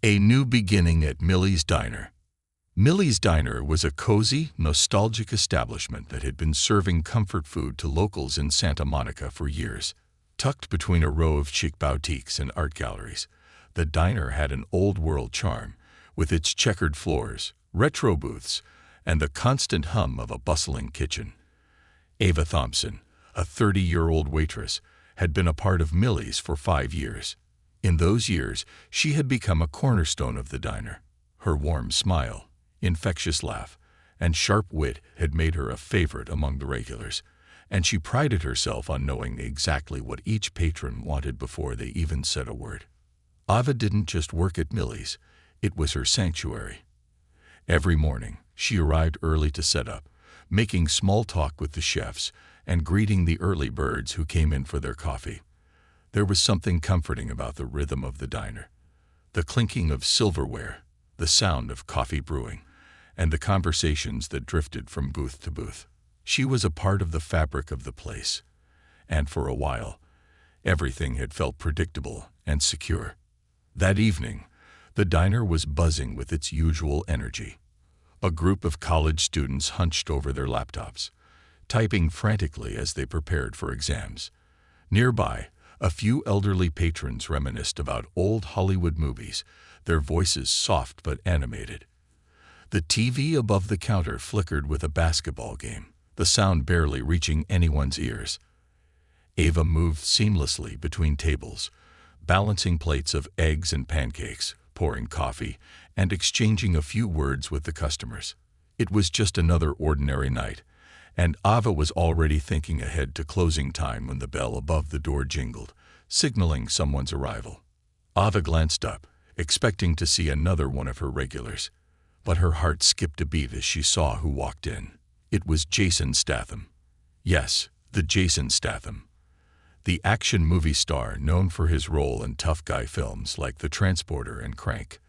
A new beginning at Millie's Diner. Millie's Diner was a cozy, nostalgic establishment that had been serving comfort food to locals in Santa Monica for years. Tucked between a row of chic boutiques and art galleries, the diner had an old-world charm, with its checkered floors, retro booths, and the constant hum of a bustling kitchen. Ava Thompson, a 30-year-old waitress, had been a part of Millie's for 5 years. In those years, she had become a cornerstone of the diner. Her warm smile, infectious laugh, and sharp wit had made her a favorite among the regulars, and she prided herself on knowing exactly what each patron wanted before they even said a word. Ava didn't just work at Millie's, it was her sanctuary. Every morning, she arrived early to set up, making small talk with the chefs and greeting the early birds who came in for their coffee. There was something comforting about the rhythm of the diner, the clinking of silverware, the sound of coffee brewing, and the conversations that drifted from booth to booth. She was a part of the fabric of the place, and for a while, everything had felt predictable and secure. That evening, the diner was buzzing with its usual energy. A group of college students hunched over their laptops, typing frantically as they prepared for exams. Nearby, a few elderly patrons reminisced about old Hollywood movies, their voices soft but animated. The TV above the counter flickered with a basketball game, the sound barely reaching anyone's ears. Ava moved seamlessly between tables, balancing plates of eggs and pancakes, pouring coffee, and exchanging a few words with the customers. It was just another ordinary night, and Ava was already thinking ahead to closing time when the bell above the door jingled, signaling someone's arrival. Ava glanced up, expecting to see another one of her regulars, but her heart skipped a beat as she saw who walked in. It was Jason Statham. Yes, the Jason Statham. The action movie star known for his role in tough guy films like The Transporter and Crank.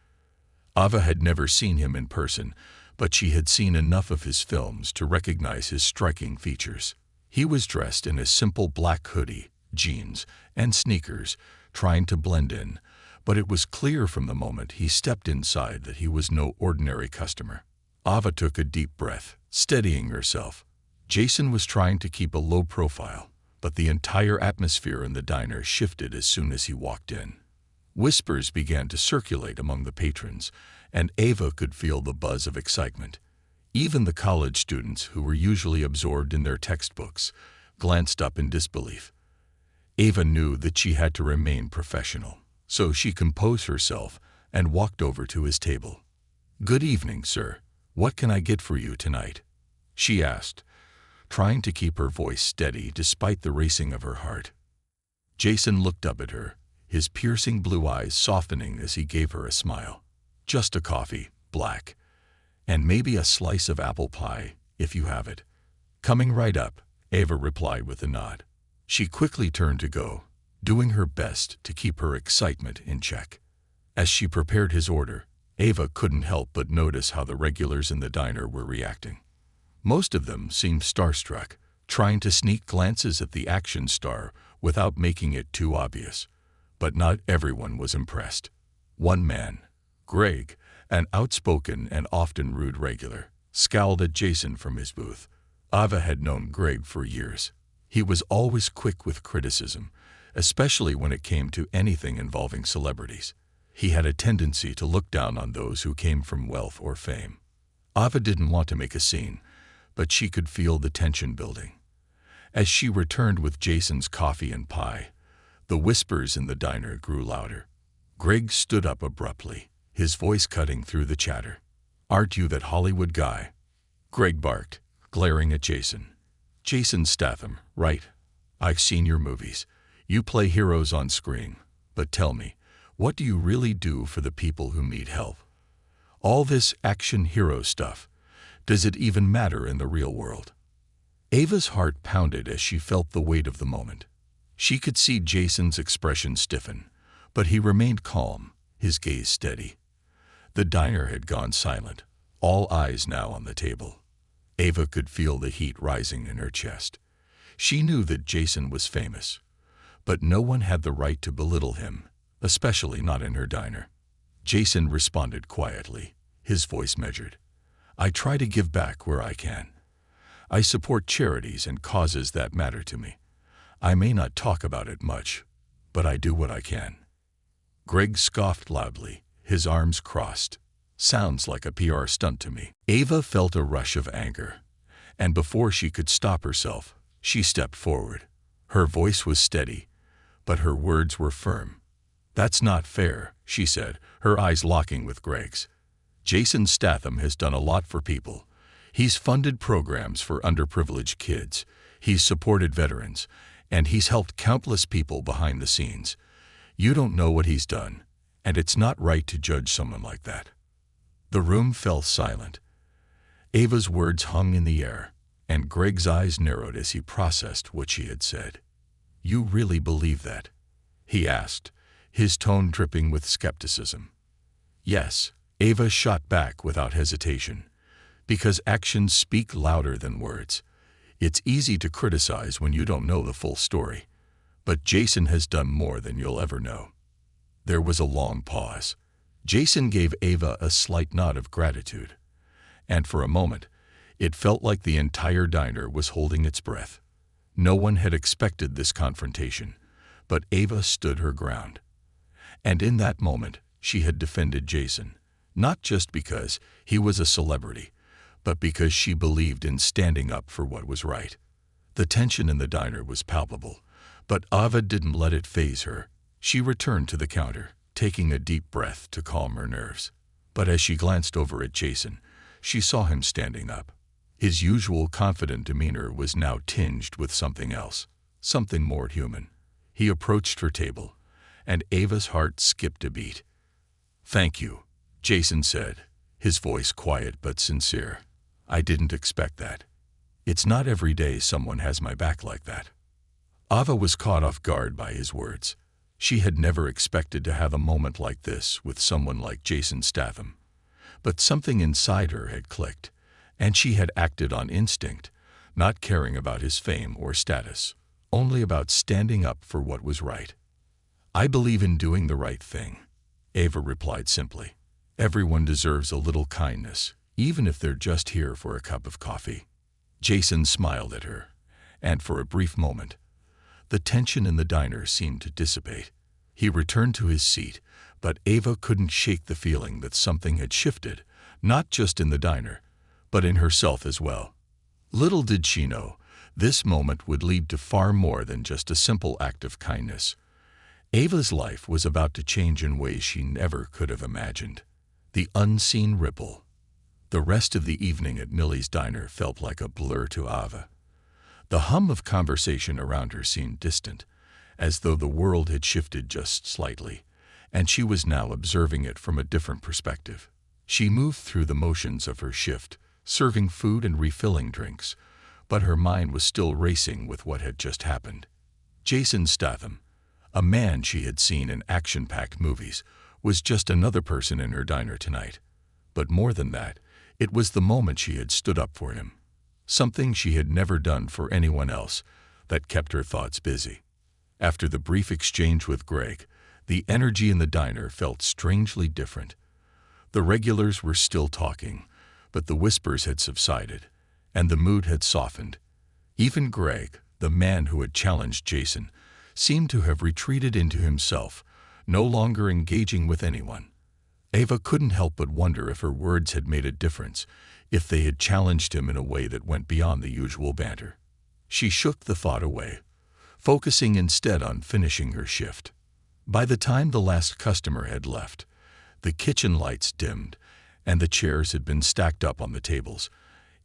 Ava had never seen him in person, but she had seen enough of his films to recognize his striking features. He was dressed in a simple black hoodie, jeans, and sneakers, trying to blend in, but it was clear from the moment he stepped inside that he was no ordinary customer. Ava took a deep breath, steadying herself. Jason was trying to keep a low profile, but the entire atmosphere in the diner shifted as soon as he walked in. Whispers began to circulate among the patrons, and Ava could feel the buzz of excitement. Even the college students, who were usually absorbed in their textbooks, glanced up in disbelief. Ava knew that she had to remain professional, so she composed herself and walked over to his table. "Good evening, sir. What can I get for you tonight?" she asked, trying to keep her voice steady despite the racing of her heart. Jason looked up at her, his piercing blue eyes softening as he gave her a smile. "Just a coffee, black, and maybe a slice of apple pie, if you have it." "Coming right up," Ava replied with a nod. She quickly turned to go, doing her best to keep her excitement in check. As she prepared his order, Ava couldn't help but notice how the regulars in the diner were reacting. Most of them seemed starstruck, trying to sneak glances at the action star without making it too obvious. But not everyone was impressed. One man, Greg, an outspoken and often rude regular, scowled at Jason from his booth. Ava had known Greg for years. He was always quick with criticism, especially when it came to anything involving celebrities. He had a tendency to look down on those who came from wealth or fame. Ava didn't want to make a scene, but she could feel the tension building. As she returned with Jason's coffee and pie, the whispers in the diner grew louder. Greg stood up abruptly, his voice cutting through the chatter. "Aren't you that Hollywood guy?" Greg barked, glaring at Jason. "Jason Statham, right? I've seen your movies. You play heroes on screen. But tell me, what do you really do for the people who need help? All this action hero stuff, does it even matter in the real world?" Ava's heart pounded as she felt the weight of the moment. She could see Jason's expression stiffen, but he remained calm, his gaze steady. The diner had gone silent, all eyes now on the table. Ava could feel the heat rising in her chest. She knew that Jason was famous, but no one had the right to belittle him, especially not in her diner. Jason responded quietly, his voice measured. I try to give back where I can. I support charities and causes that matter to me. I may not talk about it much, but I do what I can. Greg scoffed loudly, his arms crossed. Sounds like a PR stunt to me. Ava felt a rush of anger, and before she could stop herself, she stepped forward. Her voice was steady, but her words were firm. That's not fair, she said, her eyes locking with Greg's. Jason Statham has done a lot for people. He's funded programs for underprivileged kids, he's supported veterans, and he's helped countless people behind the scenes. You don't know what he's done, and it's not right to judge someone like that. The room fell silent. Ava's words hung in the air, and Greg's eyes narrowed as he processed what she had said. You really believe that? He asked, his tone dripping with skepticism. Yes, Ava shot back without hesitation. Because actions speak louder than words. It's easy to criticize when you don't know the full story. But Jason has done more than you'll ever know. There was a long pause. Jason gave Ava a slight nod of gratitude. And for a moment, it felt like the entire diner was holding its breath. No one had expected this confrontation, but Ava stood her ground. And in that moment, she had defended Jason, not just because he was a celebrity, but because she believed in standing up for what was right. The tension in the diner was palpable, but Ava didn't let it faze her. She returned to the counter, taking a deep breath to calm her nerves. But as she glanced over at Jason, she saw him standing up. His usual confident demeanor was now tinged with something else, something more human. He approached her table, and Ava's heart skipped a beat. Thank you, Jason said, his voice quiet but sincere. I didn't expect that. It's not every day someone has my back like that. Ava was caught off guard by his words. She had never expected to have a moment like this with someone like Jason Statham. But something inside her had clicked, and she had acted on instinct, not caring about his fame or status, only about standing up for what was right. I believe in doing the right thing, Ava replied simply. Everyone deserves a little kindness, even if they're just here for a cup of coffee. Jason smiled at her, and for a brief moment, the tension in the diner seemed to dissipate. He returned to his seat, but Ava couldn't shake the feeling that something had shifted, not just in the diner, but in herself as well. Little did she know, this moment would lead to far more than just a simple act of kindness. Ava's life was about to change in ways she never could have imagined. The unseen ripple. The rest of the evening at Millie's diner felt like a blur to Ava. The hum of conversation around her seemed distant, as though the world had shifted just slightly, and she was now observing it from a different perspective. She moved through the motions of her shift, serving food and refilling drinks, but her mind was still racing with what had just happened. Jason Statham, a man she had seen in action-packed movies, was just another person in her diner tonight. But more than that, it was the moment she had stood up for him. Something she had never done for anyone else that kept her thoughts busy. After the brief exchange with Greg, the energy in the diner felt strangely different. The regulars were still talking, but the whispers had subsided, and the mood had softened. Even Greg, the man who had challenged Jason, seemed to have retreated into himself, no longer engaging with anyone. Ava couldn't help but wonder if her words had made a difference, if they had challenged him in a way that went beyond the usual banter. She shook the thought away, focusing instead on finishing her shift. By the time the last customer had left, the kitchen lights dimmed, and the chairs had been stacked up on the tables.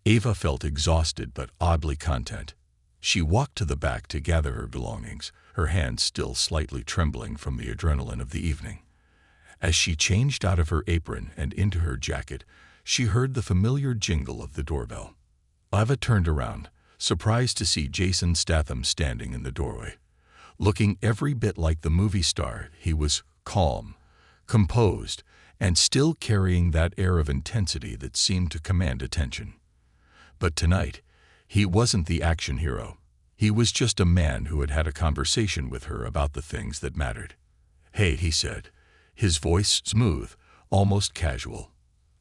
Ava felt exhausted but oddly content. She walked to the back to gather her belongings, her hands still slightly trembling from the adrenaline of the evening. As she changed out of her apron and into her jacket, she heard the familiar jingle of the doorbell. Ava turned around, surprised to see Jason Statham standing in the doorway. Looking every bit like the movie star, he was calm, composed, and still carrying that air of intensity that seemed to command attention. But tonight, he wasn't the action hero. He was just a man who had had a conversation with her about the things that mattered. "Hey," he said, his voice smooth, almost casual.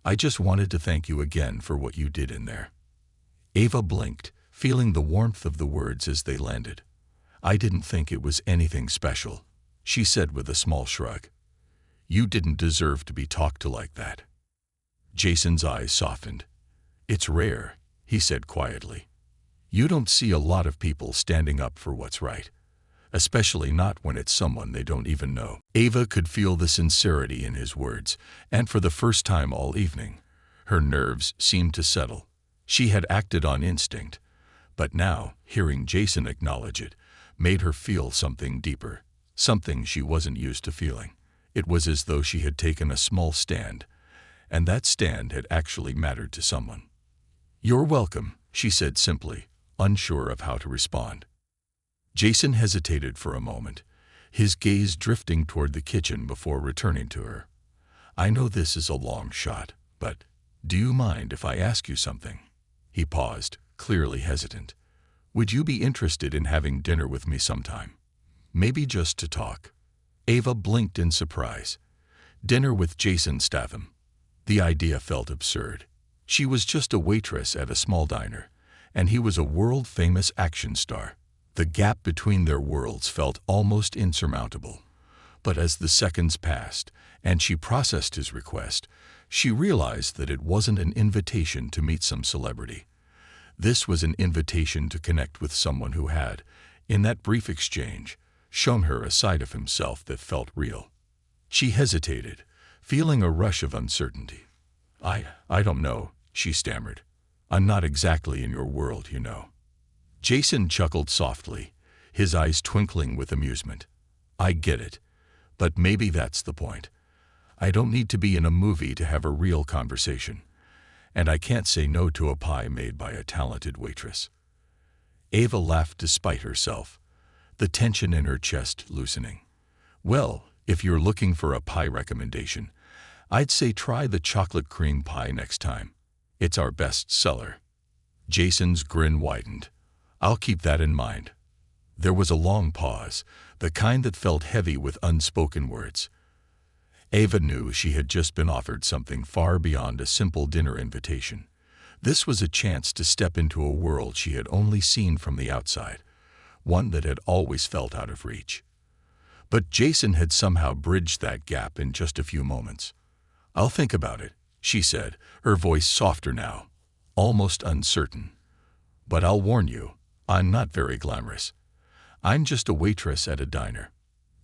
"I just wanted to thank you again for what you did in there." Ava blinked, feeling the warmth of the words as they landed. "I didn't think it was anything special," she said with a small shrug. "You didn't deserve to be talked to like that." Jason's eyes softened. "It's rare," he said quietly. "You don't see a lot of people standing up for what's right, especially not when it's someone they don't even know." Ava could feel the sincerity in his words, and for the first time all evening, her nerves seemed to settle. She had acted on instinct, but now, hearing Jason acknowledge it, made her feel something deeper, something she wasn't used to feeling. It was as though she had taken a small stand, and that stand had actually mattered to someone. "You're welcome," she said simply, unsure of how to respond. Jason hesitated for a moment, his gaze drifting toward the kitchen before returning to her. "I know this is a long shot, but do you mind if I ask you something?" He paused, clearly hesitant. "Would you be interested in having dinner with me sometime? Maybe just to talk?" Ava blinked in surprise. Dinner with Jason Statham. The idea felt absurd. She was just a waitress at a small diner, and he was a world-famous action star. The gap between their worlds felt almost insurmountable. But as the seconds passed, and she processed his request, she realized that it wasn't an invitation to meet some celebrity. This was an invitation to connect with someone who had, in that brief exchange, shown her a side of himself that felt real. She hesitated, feeling a rush of uncertainty. I don't know," she stammered. "I'm not exactly in your world, you know." Jason chuckled softly, his eyes twinkling with amusement. "I get it, but maybe that's the point. I don't need to be in a movie to have a real conversation, and I can't say no to a pie made by a talented waitress." Ava laughed despite herself, the tension in her chest loosening. "Well, if you're looking for a pie recommendation, I'd say try the chocolate cream pie next time. It's our best seller." Jason's grin widened. "I'll keep that in mind." There was a long pause, the kind that felt heavy with unspoken words. Ava knew she had just been offered something far beyond a simple dinner invitation. This was a chance to step into a world she had only seen from the outside, one that had always felt out of reach. But Jason had somehow bridged that gap in just a few moments. "I'll think about it," she said, her voice softer now, almost uncertain. "But I'll warn you, I'm not very glamorous. I'm just a waitress at a diner."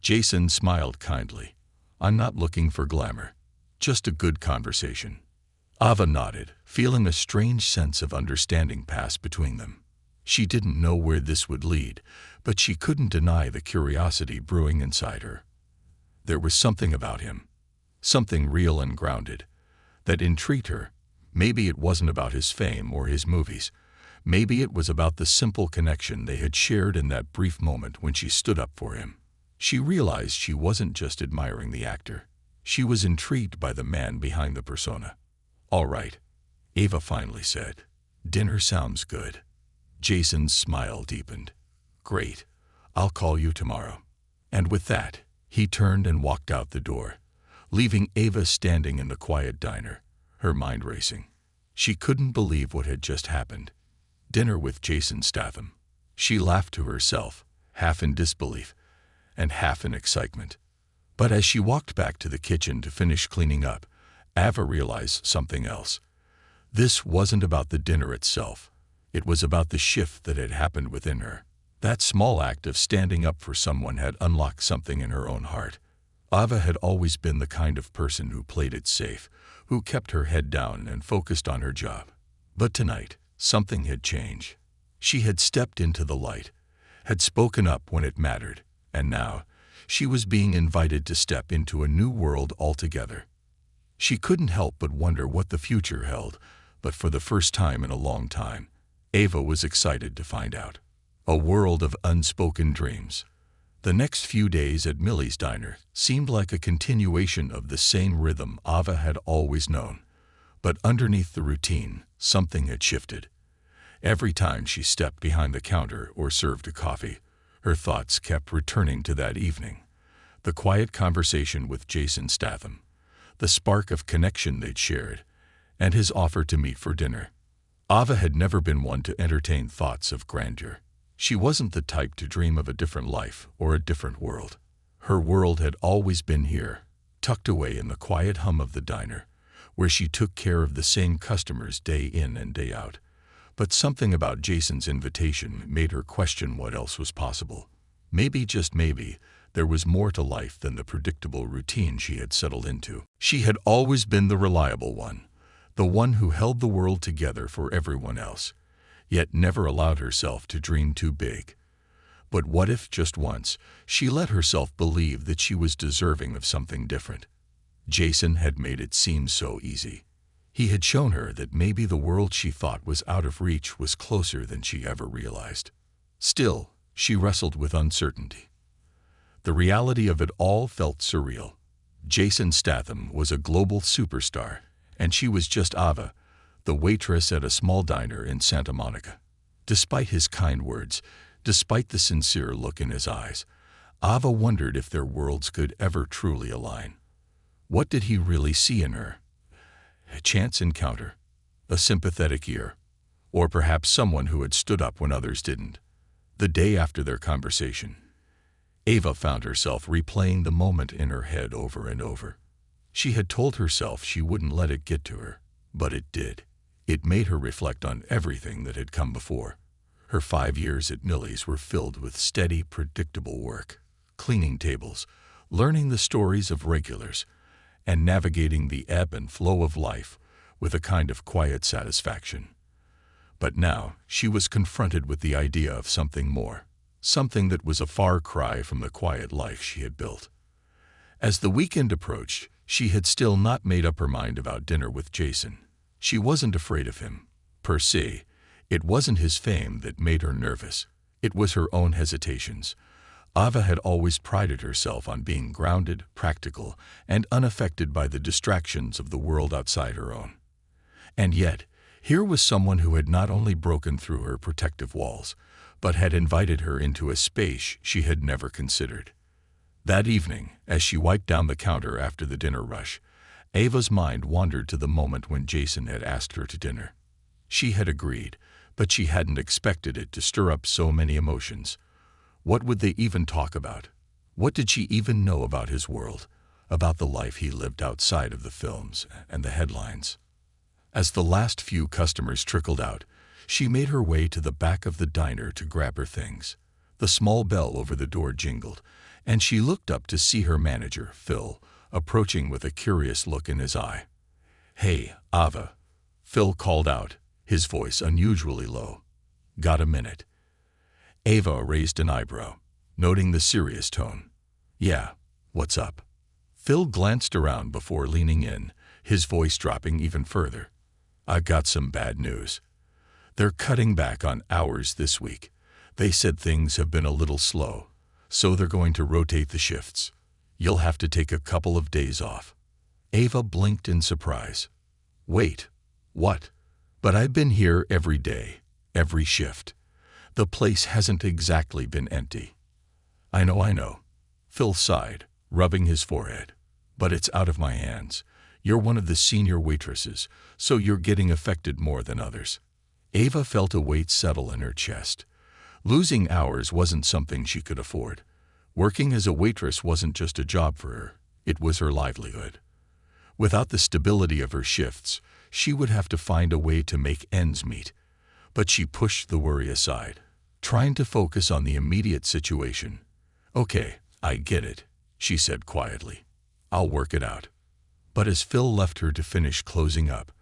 Jason smiled kindly. "I'm not looking for glamour, just a good conversation." Ava nodded, feeling a strange sense of understanding pass between them. She didn't know where this would lead, but she couldn't deny the curiosity brewing inside her. There was something about him, something real and grounded, that intrigued her. Maybe it wasn't about his fame or his movies. Maybe it was about the simple connection they had shared in that brief moment when she stood up for him. She realized she wasn't just admiring the actor. She was intrigued by the man behind the persona. "All right," Ava finally said. "Dinner sounds good." Jason's smile deepened. "Great. I'll call you tomorrow." And with that, he turned and walked out the door, leaving Ava standing in the quiet diner, her mind racing. She couldn't believe what had just happened. Dinner with Jason Statham. She laughed to herself, half in disbelief and half in excitement. But as she walked back to the kitchen to finish cleaning up, Ava realized something else. This wasn't about the dinner itself. It was about the shift that had happened within her. That small act of standing up for someone had unlocked something in her own heart. Ava had always been the kind of person who played it safe, who kept her head down and focused on her job. But tonight, something had changed. She had stepped into the light, had spoken up when it mattered, and now she was being invited to step into a new world altogether. She couldn't help but wonder what the future held, but for the first time in a long time, Ava was excited to find out. A world of unspoken dreams. The next few days at Millie's Diner seemed like a continuation of the same rhythm Ava had always known. But underneath the routine, something had shifted. Every time she stepped behind the counter or served a coffee, her thoughts kept returning to that evening. The quiet conversation with Jason Statham. the spark of connection they'd shared, and his offer to meet for dinner. Ava had never been one to entertain thoughts of grandeur. She wasn't the type to dream of a different life or a different world. Her world had always been here, tucked away in the quiet hum of the diner, where she took care of the same customers day in and day out. But something about Jason's invitation made her question what else was possible. Maybe, just maybe, there was more to life than the predictable routine she had settled into. She had always been the reliable one, the one who held the world together for everyone else, yet never allowed herself to dream too big. But what if, just once, she let herself believe that she was deserving of something different? Jason had made it seem so easy. He had shown her that maybe the world she thought was out of reach was closer than she ever realized. Still, she wrestled with uncertainty. The reality of it all felt surreal. Jason Statham was a global superstar, and she was just Ava, the waitress at a small diner in Santa Monica. Despite his kind words, despite the sincere look in his eyes, Ava wondered if their worlds could ever truly align. What did he really see in her? A chance encounter, a sympathetic ear, or perhaps someone who had stood up when others didn't. The day after their conversation, Ava found herself replaying the moment in her head over and over. She had told herself she wouldn't let it get to her, but it did. It made her reflect on everything that had come before. Her 5 years at Millie's were filled with steady, predictable work, cleaning tables, learning the stories of regulars, and navigating the ebb and flow of life with a kind of quiet satisfaction. But now she was confronted with the idea of something more, something that was a far cry from the quiet life she had built. As the weekend approached, she had still not made up her mind about dinner with Jason. She wasn't afraid of him, per se. It wasn't his fame that made her nervous. It was her own hesitations. Ava had always prided herself on being grounded, practical, and unaffected by the distractions of the world outside her own. And yet, here was someone who had not only broken through her protective walls, but had invited her into a space she had never considered. That evening, as she wiped down the counter after the dinner rush, Ava's mind wandered to the moment when Jason had asked her to dinner. She had agreed, but she hadn't expected it to stir up so many emotions. What would they even talk about? What did she even know about his world, about the life he lived outside of the films and the headlines? As the last few customers trickled out, she made her way to the back of the diner to grab her things. The small bell over the door jingled, and she looked up to see her manager, Phil, approaching with a curious look in his eye. "Hey, Ava," Phil called out, his voice unusually low. "Got a minute?" Ava raised an eyebrow, noting the serious tone. "Yeah, what's up?" Phil glanced around before leaning in, his voice dropping even further. "I've got some bad news. They're cutting back on hours this week. They said things have been a little slow, so they're going to rotate the shifts. You'll have to take a couple of days off." Ava blinked in surprise. "Wait, what? But I've been here every day, every shift. The place hasn't exactly been empty." I know," Phil sighed, rubbing his forehead. "But it's out of my hands. You're one of the senior waitresses, so you're getting affected more than others." Ava felt a weight settle in her chest. Losing hours wasn't something she could afford. Working as a waitress wasn't just a job for her, it was her livelihood. Without the stability of her shifts, she would have to find a way to make ends meet. But she pushed the worry aside, trying to focus on the immediate situation. "Okay, I get it," she said quietly. "I'll work it out." But as Phil left her to finish closing up,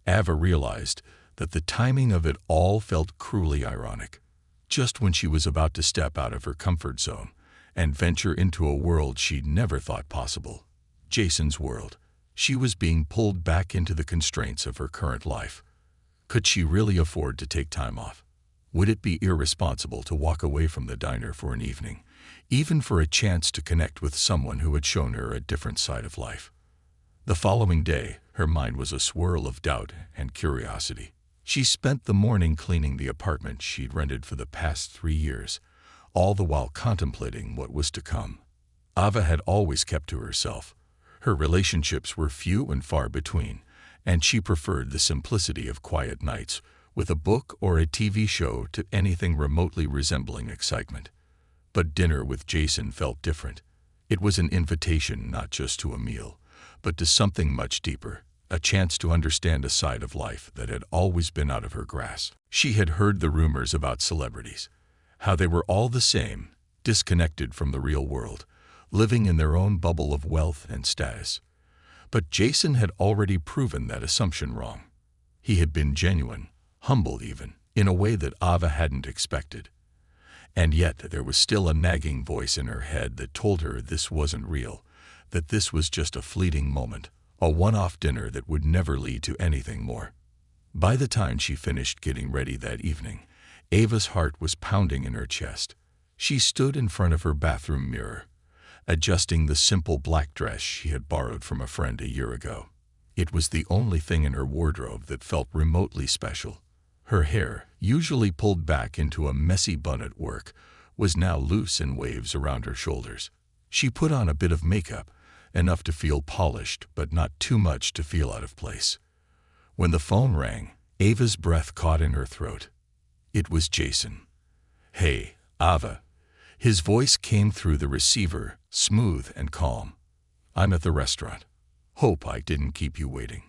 Ava realized that the timing of it all felt cruelly ironic. Just when she was about to step out of her comfort zone and venture into a world she'd never thought possible, Jason's world, she was being pulled back into the constraints of her current life. Could she really afford to take time off? Would it be irresponsible to walk away from the diner for an evening, even for a chance to connect with someone who had shown her a different side of life? The following day, her mind was a swirl of doubt and curiosity. She spent the morning cleaning the apartment she'd rented for the past 3 years, all the while contemplating what was to come. Ava had always kept to herself. Her relationships were few and far between, and she preferred the simplicity of quiet nights with a book or a TV show to anything remotely resembling excitement. But dinner with Jason felt different. It was an invitation not just to a meal, but to something much deeper, a chance to understand a side of life that had always been out of her grasp. She had heard the rumors about celebrities, how they were all the same, disconnected from the real world, living in their own bubble of wealth and status. But Jason had already proven that assumption wrong. He had been genuine, humble even, in a way that Ava hadn't expected. And yet there was still a nagging voice in her head that told her this wasn't real, that this was just a fleeting moment, a one-off dinner that would never lead to anything more. By the time she finished getting ready that evening, Ava's heart was pounding in her chest. She stood in front of her bathroom mirror, adjusting the simple black dress she had borrowed from a friend a year ago. It was the only thing in her wardrobe that felt remotely special. Her hair, usually pulled back into a messy bun at work, was now loose in waves around her shoulders. She put on a bit of makeup, enough to feel polished but not too much to feel out of place. When the phone rang, Ava's breath caught in her throat. It was Jason. "Hey, Ava." His voice came through the receiver, smooth and calm. "I'm at the restaurant. Hope I didn't keep you waiting."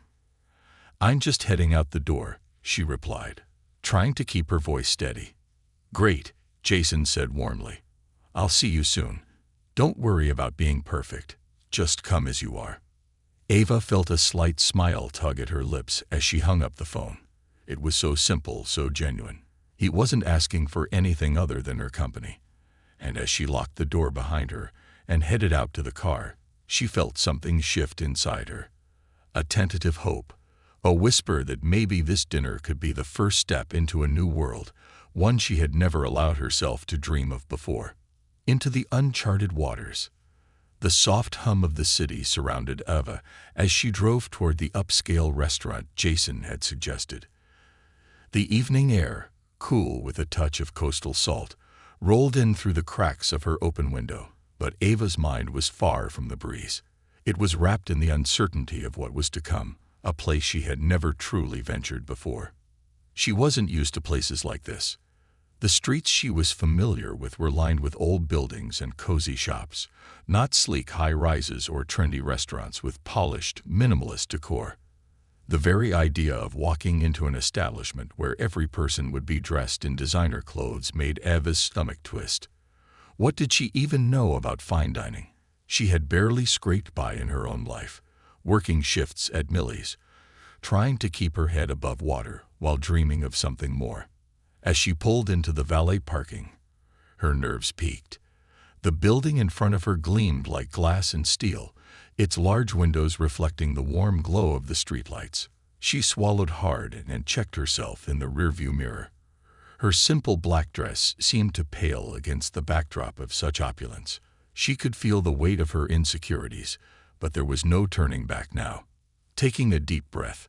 "I'm just heading out the door," she replied, trying to keep her voice steady. "Great," Jason said warmly. "I'll see you soon. Don't worry about being perfect. Just come as you are." Ava felt a slight smile tug at her lips as she hung up the phone. It was so simple, so genuine. He wasn't asking for anything other than her company. And as she locked the door behind her and headed out to the car, she felt something shift inside her. A tentative hope, a whisper that maybe this dinner could be the first step into a new world, one she had never allowed herself to dream of before. Into the uncharted waters. The soft hum of the city surrounded Ava as she drove toward the upscale restaurant Jason had suggested. The evening air, cool with a touch of coastal salt, rolled in through the cracks of her open window, but Ava's mind was far from the breeze. It was wrapped in the uncertainty of what was to come, a place she had never truly ventured before. She wasn't used to places like this. The streets she was familiar with were lined with old buildings and cozy shops, not sleek high-rises or trendy restaurants with polished, minimalist decor. The very idea of walking into an establishment where every person would be dressed in designer clothes made Ava's stomach twist. What did she even know about fine dining? She had barely scraped by in her own life, working shifts at Millie's, trying to keep her head above water while dreaming of something more. As she pulled into the valet parking, her nerves peaked. The building in front of her gleamed like glass and steel, its large windows reflecting the warm glow of the streetlights. She swallowed hard and checked herself in the rearview mirror. Her simple black dress seemed to pale against the backdrop of such opulence. She could feel the weight of her insecurities, but there was no turning back now. Taking a deep breath,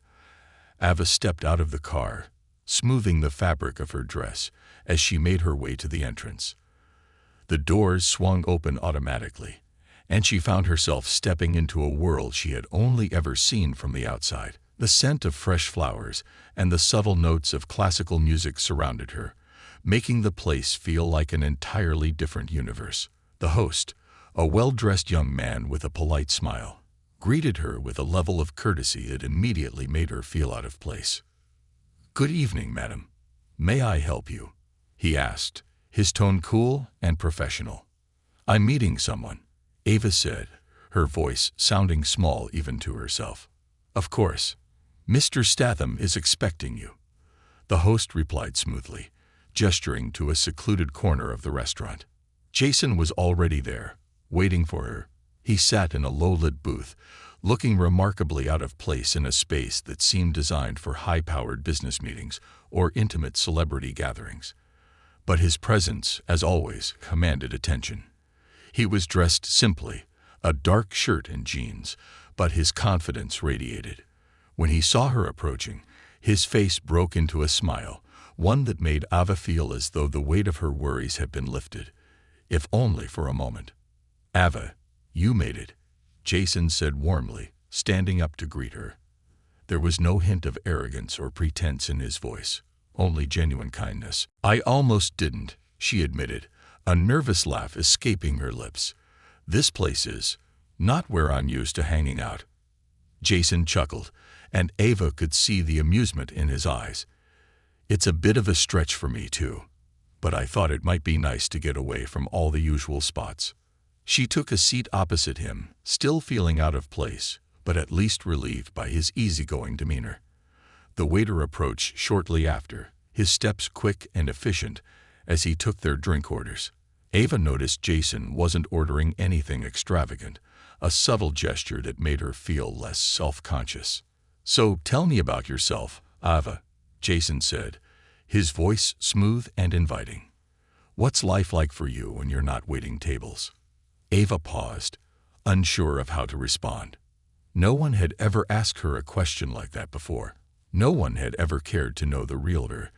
Ava stepped out of the car, smoothing the fabric of her dress as she made her way to the entrance. The doors swung open automatically, and she found herself stepping into a world she had only ever seen from the outside. The scent of fresh flowers and the subtle notes of classical music surrounded her, making the place feel like an entirely different universe. The host, a well-dressed young man with a polite smile, greeted her with a level of courtesy that immediately made her feel out of place. "Good evening, madam. May I help you?" he asked, his tone cool and professional. "I'm meeting someone," Ava said, her voice sounding small even to herself. "Of course. Mr. Statham is expecting you," the host replied smoothly, gesturing to a secluded corner of the restaurant. Jason was already there, waiting for her. He sat in a low-lit booth, looking remarkably out of place in a space that seemed designed for high-powered business meetings or intimate celebrity gatherings. But his presence, as always, commanded attention. He was dressed simply, a dark shirt and jeans, but his confidence radiated. When he saw her approaching, his face broke into a smile, one that made Ava feel as though the weight of her worries had been lifted, if only for a moment. "Ava, you made it," Jason said warmly, standing up to greet her. There was no hint of arrogance or pretense in his voice, only genuine kindness. I almost didn't, she admitted, a nervous laugh escaping her lips. This place is not where I'm used to hanging out. Jason chuckled, and Ava could see the amusement in his eyes. It's a bit of a stretch for me, too, but I thought it might be nice to get away from all the usual spots. She took a seat opposite him, still feeling out of place, but at least relieved by his easygoing demeanor. The waiter approached shortly after, his steps quick and efficient as he took their drink orders. Ava noticed Jason wasn't ordering anything extravagant, a subtle gesture that made her feel less self-conscious. So tell me about yourself, Ava, Jason said, his voice smooth and inviting. What's life like for you when you're not waiting tables? Ava paused, unsure of how to respond. No one had ever asked her a question like that before. No one had ever cared to know the real her,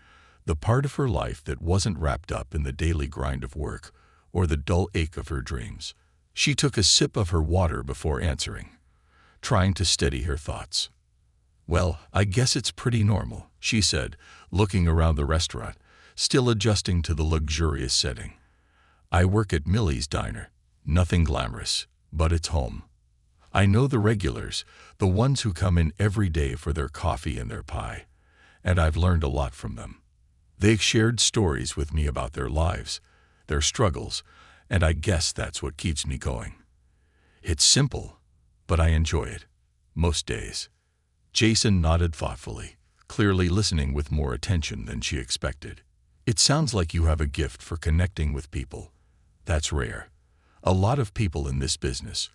the part of her life that wasn't wrapped up in the daily grind of work or the dull ache of her dreams. She took a sip of her water before answering, trying to steady her thoughts. Well, I guess it's pretty normal, she said, looking around the restaurant, still adjusting to the luxurious setting. I work at Millie's Diner. Nothing glamorous, but it's home. I know the regulars, the ones who come in every day for their coffee and their pie, and I've learned a lot from them. They've shared stories with me about their lives, their struggles, and I guess that's what keeps me going. It's simple, but I enjoy it, most days. Jason nodded thoughtfully, clearly listening with more attention than she expected. It sounds like you have a gift for connecting with people. That's rare. A lot of people in this business,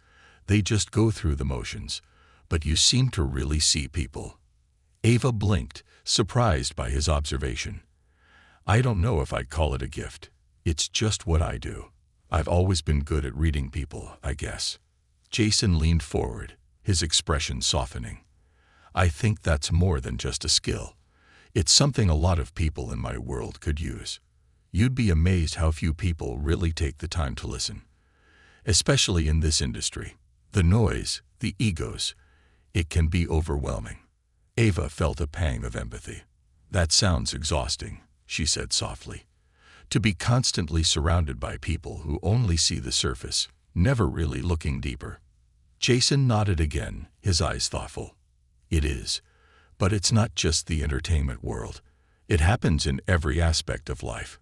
they just go through the motions, but you seem to really see people. Ava blinked, surprised by his observation. I don't know if I'd call it a gift. It's just what I do. I've always been good at reading people, I guess. Jason leaned forward, his expression softening. I think that's more than just a skill. It's something a lot of people in my world could use. You'd be amazed how few people really take the time to listen. Especially in this industry. The noise, the egos, it can be overwhelming. Ava felt a pang of empathy. That sounds exhausting, she said softly. To be constantly surrounded by people who only see the surface, never really looking deeper. Jason nodded again, his eyes thoughtful. It is, but it's not just the entertainment world. It happens in every aspect of life.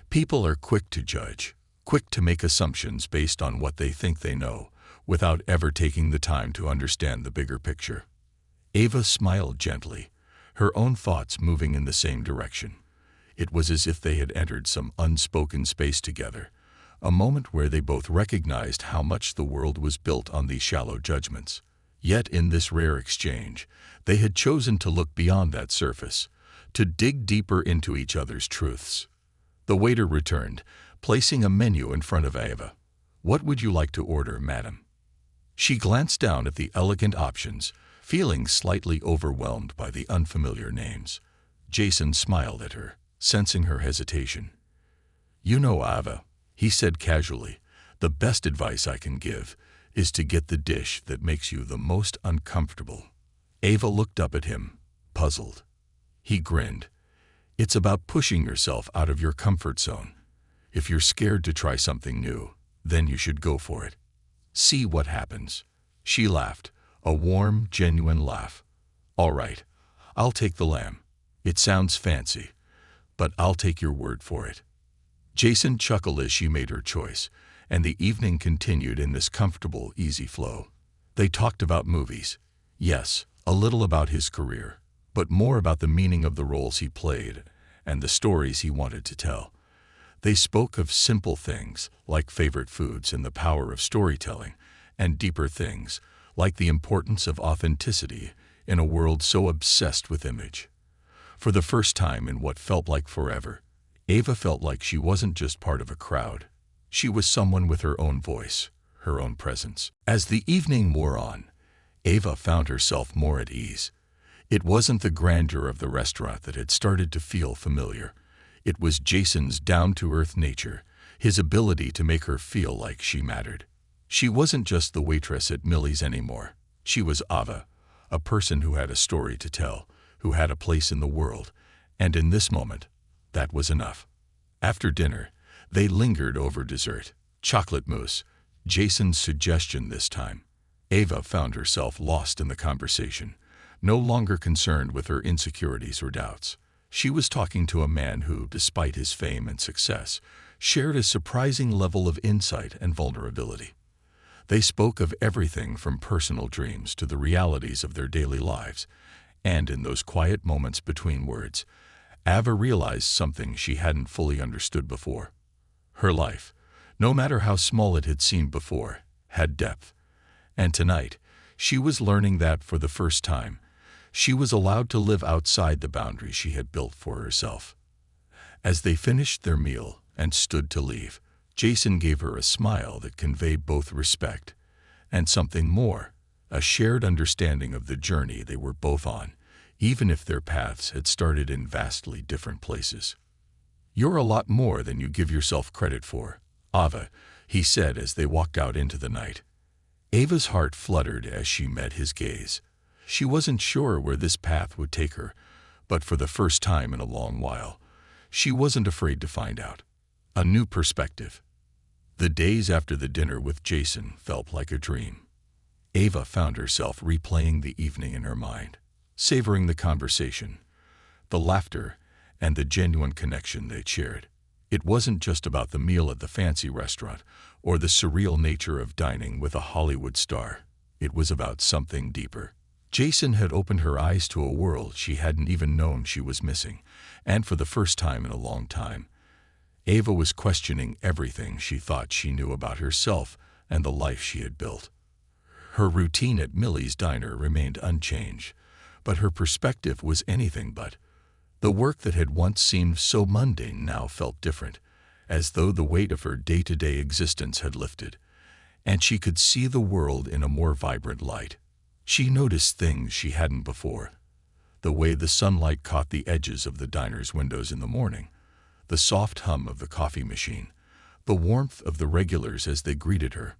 People are quick to judge, quick to make assumptions based on what they think they know, without ever taking the time to understand the bigger picture. Ava smiled gently, her own thoughts moving in the same direction. It was as if they had entered some unspoken space together, a moment where they both recognized how much the world was built on these shallow judgments. Yet in this rare exchange, they had chosen to look beyond that surface, to dig deeper into each other's truths. The waiter returned, placing a menu in front of Ava. What would you like to order, madam? She glanced down at the elegant options, feeling slightly overwhelmed by the unfamiliar names. Jason smiled at her, sensing her hesitation. You know, Ava, he said casually, the best advice I can give is to get the dish that makes you the most uncomfortable. Ava looked up at him, puzzled. He grinned. It's about pushing yourself out of your comfort zone. If you're scared to try something new, then you should go for it. See what happens. She laughed, a warm, genuine laugh. All right, I'll take the lamb. It sounds fancy, but I'll take your word for it. Jason chuckled as she made her choice, and the evening continued in this comfortable, easy flow. They talked about movies. Yes, a little about his career, but more about the meaning of the roles he played and the stories he wanted to tell. They spoke of simple things, like favorite foods and the power of storytelling, and deeper things, like the importance of authenticity in a world so obsessed with image. For the first time in what felt like forever, Ava felt like she wasn't just part of a crowd. She was someone with her own voice, her own presence. As the evening wore on, Ava found herself more at ease. It wasn't the grandeur of the restaurant that had started to feel familiar. It was Jason's down-to-earth nature, his ability to make her feel like she mattered. She wasn't just the waitress at Millie's anymore. She was Ava, a person who had a story to tell, who had a place in the world, and in this moment, that was enough. After dinner, they lingered over dessert, chocolate mousse, Jason's suggestion this time. Ava found herself lost in the conversation, no longer concerned with her insecurities or doubts. She was talking to a man who, despite his fame and success, shared a surprising level of insight and vulnerability. They spoke of everything from personal dreams to the realities of their daily lives, and in those quiet moments between words, Ava realized something she hadn't fully understood before. Her life, no matter how small it had seemed before, had depth. And tonight, she was learning that for the first time, she was allowed to live outside the boundaries she had built for herself. As they finished their meal and stood to leave, Jason gave her a smile that conveyed both respect and something more, a shared understanding of the journey they were both on, even if their paths had started in vastly different places. "You're a lot more than you give yourself credit for, Ava," he said as they walked out into the night. Ava's heart fluttered as she met his gaze. She wasn't sure where this path would take her, but for the first time in a long while, she wasn't afraid to find out. A new perspective. The days after the dinner with Jason felt like a dream. Ava found herself replaying the evening in her mind, savoring the conversation, the laughter, and the genuine connection they'd shared. It wasn't just about the meal at the fancy restaurant or the surreal nature of dining with a Hollywood star. It was about something deeper. Jason had opened her eyes to a world she hadn't even known she was missing, and for the first time in a long time, Ava was questioning everything she thought she knew about herself and the life she had built. Her routine at Millie's diner remained unchanged, but her perspective was anything but. The work that had once seemed so mundane now felt different, as though the weight of her day-to-day existence had lifted, and she could see the world in a more vibrant light. She noticed things she hadn't before. The way the sunlight caught the edges of the diner's windows in the morning, the soft hum of the coffee machine, the warmth of the regulars as they greeted her.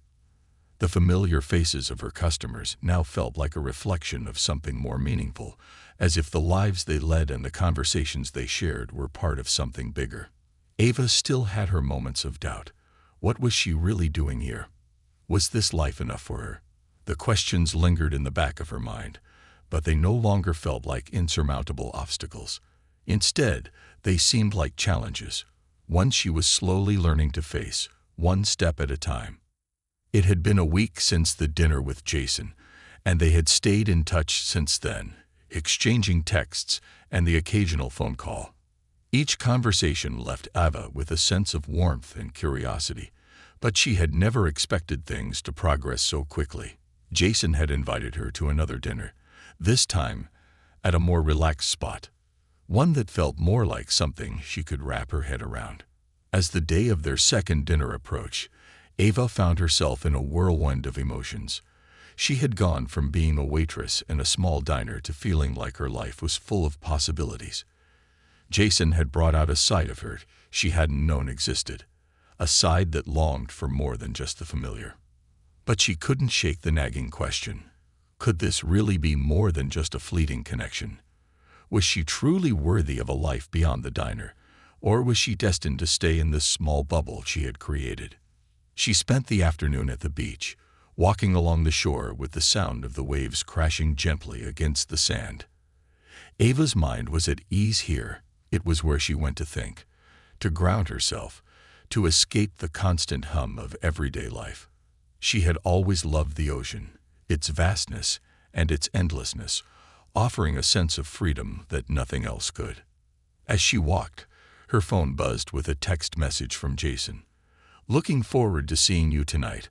The familiar faces of her customers now felt like a reflection of something more meaningful, as if the lives they led and the conversations they shared were part of something bigger. Ava still had her moments of doubt. What was she really doing here? Was this life enough for her? The questions lingered in the back of her mind, but they no longer felt like insurmountable obstacles. Instead, they seemed like challenges, ones she was slowly learning to face, one step at a time. It had been a week since the dinner with Jason, and they had stayed in touch since then, exchanging texts and the occasional phone call. Each conversation left Ava with a sense of warmth and curiosity, but she had never expected things to progress so quickly. Jason had invited her to another dinner, this time at a more relaxed spot, one that felt more like something she could wrap her head around. As the day of their second dinner approached, Ava found herself in a whirlwind of emotions. She had gone from being a waitress in a small diner to feeling like her life was full of possibilities. Jason had brought out a side of her she hadn't known existed, a side that longed for more than just the familiar. But she couldn't shake the nagging question. Could this really be more than just a fleeting connection? Was she truly worthy of a life beyond the diner, or was she destined to stay in this small bubble she had created? She spent the afternoon at the beach, walking along the shore with the sound of the waves crashing gently against the sand. Ava's mind was at ease here. It was where she went to think, to ground herself, to escape the constant hum of everyday life. She had always loved the ocean, its vastness and its endlessness, offering a sense of freedom that nothing else could. As she walked, her phone buzzed with a text message from Jason. "Looking forward to seeing you tonight.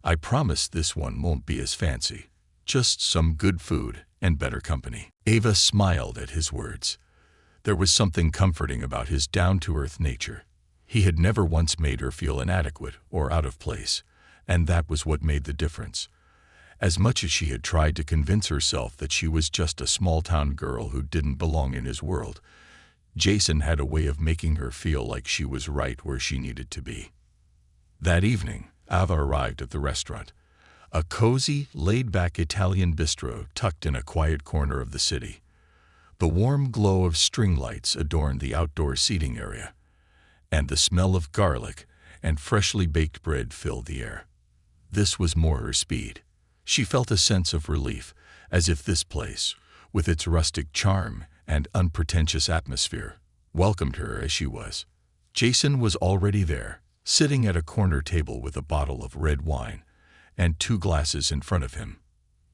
I promise this one won't be as fancy. Just some good food and better company." Ava smiled at his words. There was something comforting about his down-to-earth nature. He had never once made her feel inadequate or out of place, and that was what made the difference. As much as she had tried to convince herself that she was just a small-town girl who didn't belong in his world, Jason had a way of making her feel like she was right where she needed to be. That evening, Ava arrived at the restaurant, a cozy, laid-back Italian bistro tucked in a quiet corner of the city. The warm glow of string lights adorned the outdoor seating area, and the smell of garlic and freshly baked bread filled the air. This was more her speed. She felt a sense of relief, as if this place, with its rustic charm and unpretentious atmosphere, welcomed her as she was. Jason was already there, sitting at a corner table with a bottle of red wine and 2 glasses in front of him.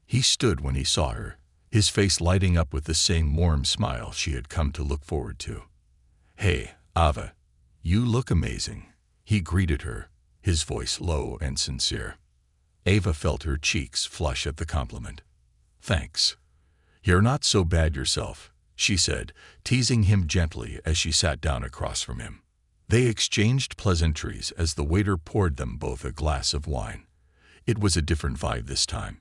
He stood when he saw her, his face lighting up with the same warm smile she had come to look forward to. "Hey, Ava, you look amazing," he greeted her, his voice low and sincere. Ava felt her cheeks flush at the compliment. "Thanks. You're not so bad yourself," she said, teasing him gently as she sat down across from him. They exchanged pleasantries as the waiter poured them both a glass of wine. It was a different vibe this time.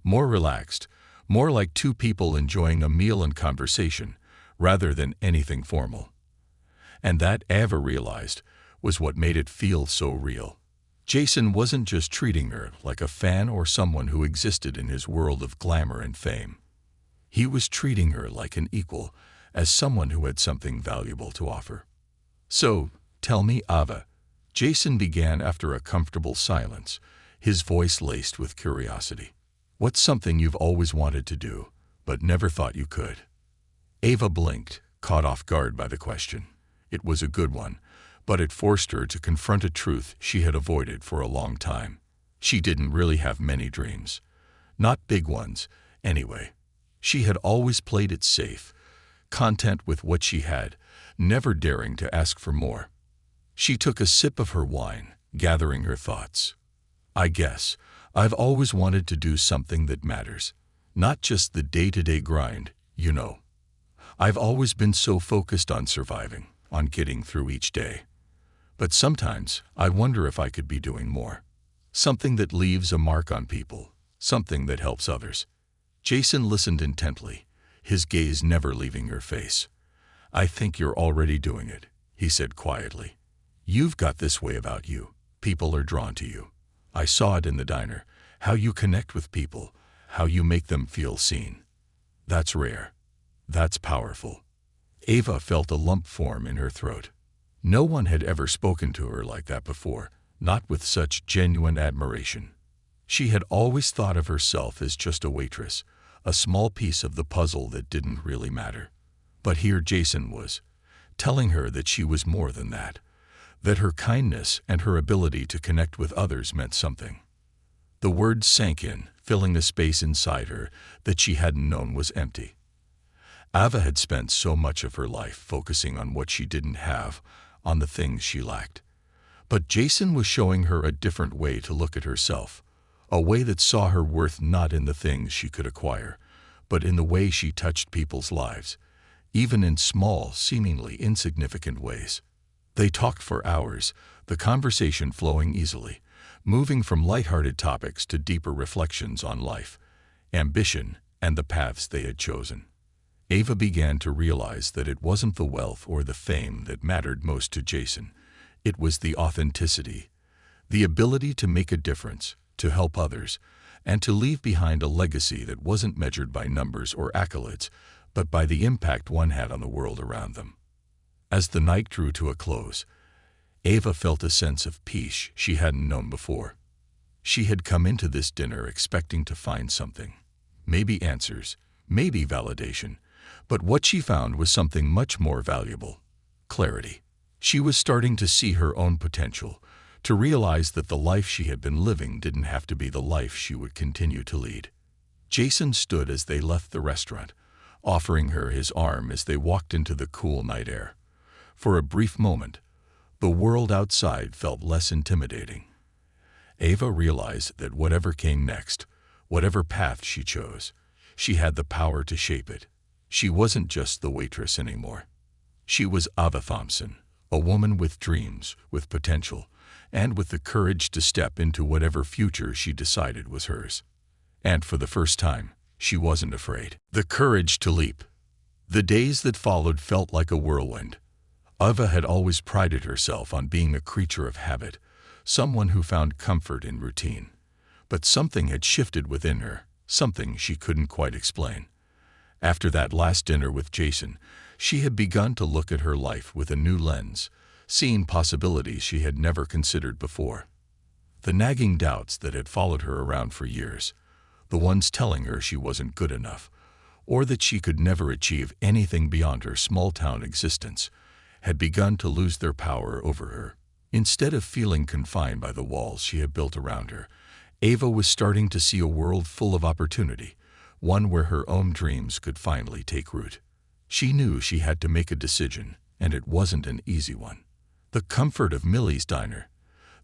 More relaxed, more like 2 people enjoying a meal and conversation, rather than anything formal. And that, Ava realized, was what made it feel so real. Jason wasn't just treating her like a fan or someone who existed in his world of glamour and fame. He was treating her like an equal, as someone who had something valuable to offer. "So, tell me, Ava," Jason began after a comfortable silence, his voice laced with curiosity. "What's something you've always wanted to do, but never thought you could?" Ava blinked, caught off guard by the question. It was a good one, but it forced her to confront a truth she had avoided for a long time. She didn't really have many dreams. Not big ones, anyway. She had always played it safe, content with what she had, never daring to ask for more. She took a sip of her wine, gathering her thoughts. "I guess I've always wanted to do something that matters, not just the day-to-day grind, you know. I've always been so focused on surviving, on getting through each day. But sometimes I wonder if I could be doing more. Something that leaves a mark on people, something that helps others." Jason listened intently, his gaze never leaving her face. "I think you're already doing it," he said quietly. "You've got this way about you. People are drawn to you. I saw it in the diner, how you connect with people, how you make them feel seen. That's rare. That's powerful." Ava felt a lump form in her throat. No one had ever spoken to her like that before, not with such genuine admiration. She had always thought of herself as just a waitress, a small piece of the puzzle that didn't really matter. But here Jason was, telling her that she was more than that her kindness and her ability to connect with others meant something. The words sank in, filling a space inside her that she hadn't known was empty. Ava had spent so much of her life focusing on what she didn't have, on the things she lacked. But Jason was showing her a different way to look at herself, a way that saw her worth not in the things she could acquire, but in the way she touched people's lives, even in small, seemingly insignificant ways. They talked for hours, the conversation flowing easily, moving from lighthearted topics to deeper reflections on life, ambition, and the paths they had chosen. Ava began to realize that it wasn't the wealth or the fame that mattered most to Jason. It was the authenticity, the ability to make a difference, to help others, and to leave behind a legacy that wasn't measured by numbers or accolades, but by the impact one had on the world around them. As the night drew to a close, Ava felt a sense of peace she hadn't known before. She had come into this dinner expecting to find something, maybe answers, maybe validation, but what she found was something much more valuable: clarity. She was starting to see her own potential, to realize that the life she had been living didn't have to be the life she would continue to lead. Jason stood as they left the restaurant, offering her his arm as they walked into the cool night air. For a brief moment, the world outside felt less intimidating. Ava realized that whatever came next, whatever path she chose, she had the power to shape it. She wasn't just the waitress anymore. She was Ava Thompson, a woman with dreams, with potential, and with the courage to step into whatever future she decided was hers. And for the first time, she wasn't afraid. The courage to leap. The days that followed felt like a whirlwind. Ava had always prided herself on being a creature of habit, someone who found comfort in routine. But something had shifted within her, something she couldn't quite explain. After that last dinner with Jason, she had begun to look at her life with a new lens, seeing possibilities she had never considered before. The nagging doubts that had followed her around for years, the ones telling her she wasn't good enough, or that she could never achieve anything beyond her small-town existence, had begun to lose their power over her. Instead of feeling confined by the walls she had built around her, Ava was starting to see a world full of opportunity, one where her own dreams could finally take root. She knew she had to make a decision, and it wasn't an easy one. The comfort of Millie's diner,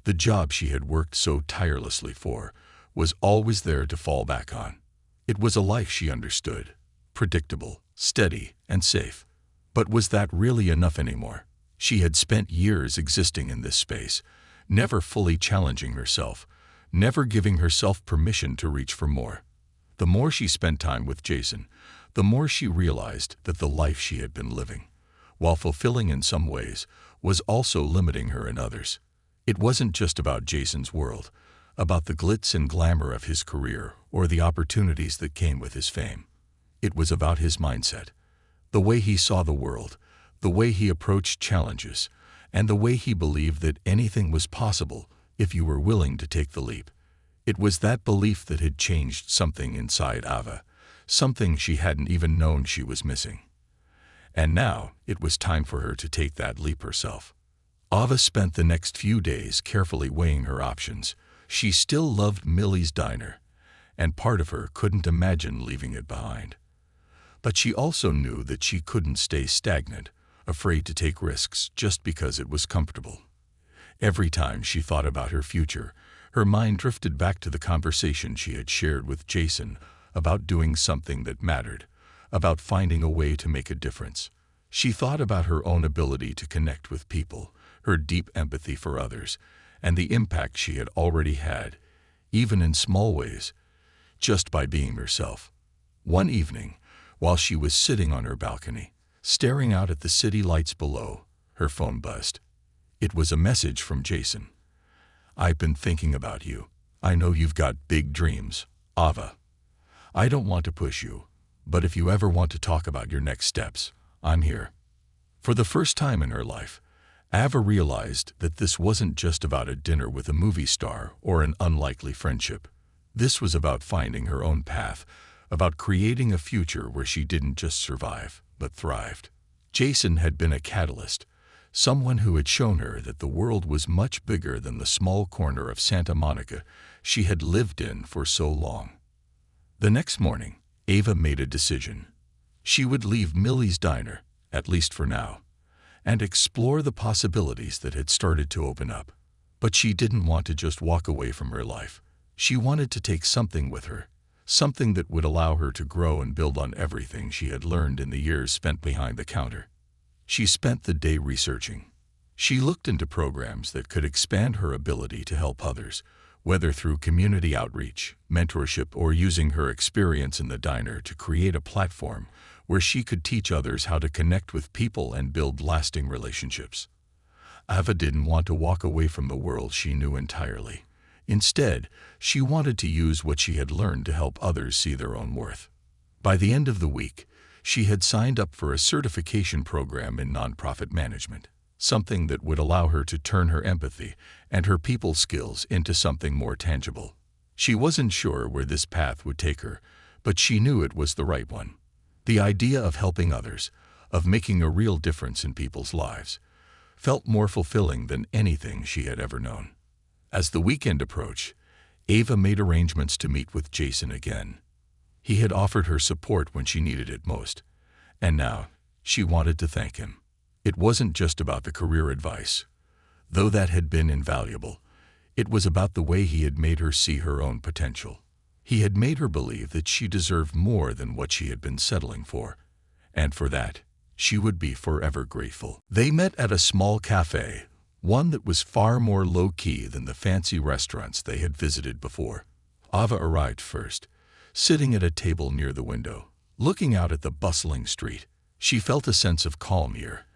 the job she had worked so tirelessly for, was always there to fall back on. It was a life she understood, predictable, steady, and safe. But was that really enough anymore? She had spent years existing in this space, never fully challenging herself, never giving herself permission to reach for more. The more she spent time with Jason, the more she realized that the life she had been living, while fulfilling in some ways, was also limiting her in others. It wasn't just about Jason's world, about the glitz and glamour of his career or the opportunities that came with his fame. It was about his mindset, the way he saw the world, the way he approached challenges, and the way he believed that anything was possible if you were willing to take the leap. It was that belief that had changed something inside Ava, something she hadn't even known she was missing. And now it was time for her to take that leap herself. Ava spent the next few days carefully weighing her options. She still loved Millie's diner, and part of her couldn't imagine leaving it behind. But she also knew that she couldn't stay stagnant, afraid to take risks just because it was comfortable. Every time she thought about her future, her mind drifted back to the conversation she had shared with Jason about doing something that mattered, about finding a way to make a difference. She thought about her own ability to connect with people, her deep empathy for others, and the impact she had already had, even in small ways, just by being herself. One evening, while she was sitting on her balcony, staring out at the city lights below, her phone buzzed. It was a message from Jason. "I've been thinking about you. I know you've got big dreams, Ava. I don't want to push you, but if you ever want to talk about your next steps, I'm here." For the first time in her life, Ava realized that this wasn't just about a dinner with a movie star or an unlikely friendship. This was about finding her own path, about creating a future where she didn't just survive, but thrived. Jason had been a catalyst, someone who had shown her that the world was much bigger than the small corner of Santa Monica she had lived in for so long. The next morning, Ava made a decision. She would leave Millie's diner, at least for now, and explore the possibilities that had started to open up. But she didn't want to just walk away from her life. She wanted to take something with her, something that would allow her to grow and build on everything she had learned in the years spent behind the counter. She spent the day researching. She looked into programs that could expand her ability to help others, whether through community outreach, mentorship, or using her experience in the diner to create a platform where she could teach others how to connect with people and build lasting relationships. Ava didn't want to walk away from the world she knew entirely. Instead, she wanted to use what she had learned to help others see their own worth. By the end of the week, she had signed up for a certification program in nonprofit management, something that would allow her to turn her empathy and her people skills into something more tangible. She wasn't sure where this path would take her, but she knew it was the right one. The idea of helping others, of making a real difference in people's lives, felt more fulfilling than anything she had ever known. As the weekend approached, Ava made arrangements to meet with Jason again. He had offered her support when she needed it most, and now she wanted to thank him. It wasn't just about the career advice, though that had been invaluable. It was about the way he had made her see her own potential. He had made her believe that she deserved more than what she had been settling for, and for that, she would be forever grateful. They met at a small cafe, one that was far more low-key than the fancy restaurants they had visited before. Ava arrived first, sitting at a table near the window, looking out at the bustling street. She felt a sense of calm here,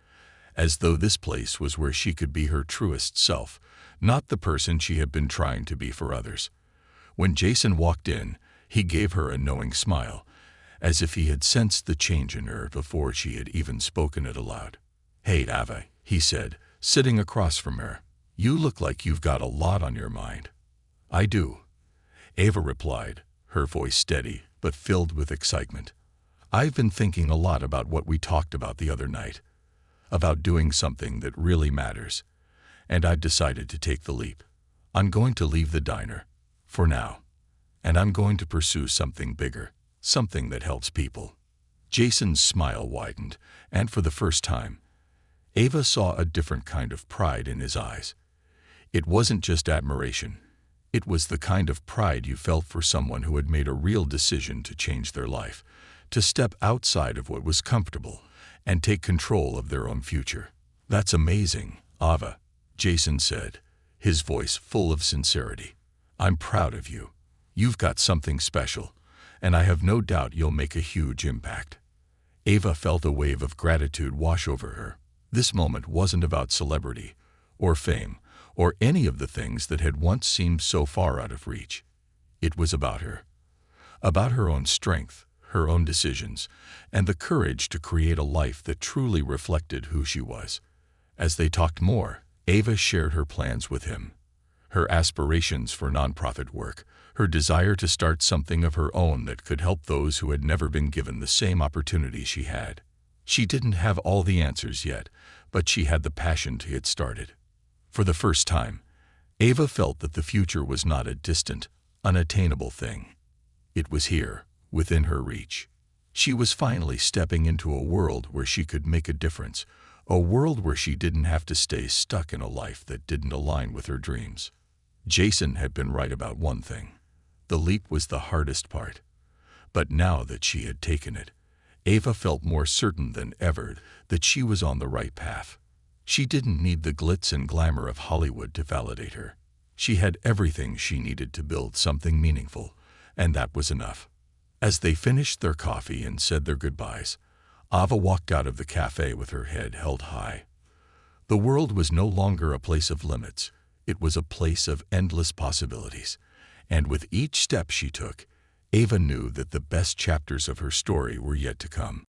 as though this place was where she could be her truest self, not the person she had been trying to be for others. When Jason walked in, he gave her a knowing smile, as if he had sensed the change in her before she had even spoken it aloud. "Hey, Ava," he said, sitting across from her. "You look like you've got a lot on your mind." "I do," Ava replied, her voice steady but filled with excitement. "I've been thinking a lot about what we talked about the other night, about doing something that really matters, and I've decided to take the leap. I'm going to leave the diner, for now, and I'm going to pursue something bigger, something that helps people." Jason's smile widened, and for the first time, Ava saw a different kind of pride in his eyes. It wasn't just admiration. It was the kind of pride you felt for someone who had made a real decision to change their life, to step outside of what was comfortable and take control of their own future. "That's amazing, Ava," Jason said, his voice full of sincerity. "I'm proud of you. You've got something special, and I have no doubt you'll make a huge impact." Ava felt a wave of gratitude wash over her. This moment wasn't about celebrity, or fame, or any of the things that had once seemed so far out of reach. It was about her own strength, her own decisions, and the courage to create a life that truly reflected who she was. As they talked more, Ava shared her plans with him, her aspirations for nonprofit work, her desire to start something of her own that could help those who had never been given the same opportunity she had. She didn't have all the answers yet, but she had the passion to get started. For the first time, Ava felt that the future was not a distant, unattainable thing. It was here, within her reach. She was finally stepping into a world where she could make a difference, a world where she didn't have to stay stuck in a life that didn't align with her dreams. Jason had been right about one thing. The leap was the hardest part. But now that she had taken it, Ava felt more certain than ever that she was on the right path. She didn't need the glitz and glamour of Hollywood to validate her. She had everything she needed to build something meaningful, and that was enough. As they finished their coffee and said their goodbyes, Ava walked out of the cafe with her head held high. The world was no longer a place of limits. It was a place of endless possibilities. And with each step she took, Ava knew that the best chapters of her story were yet to come.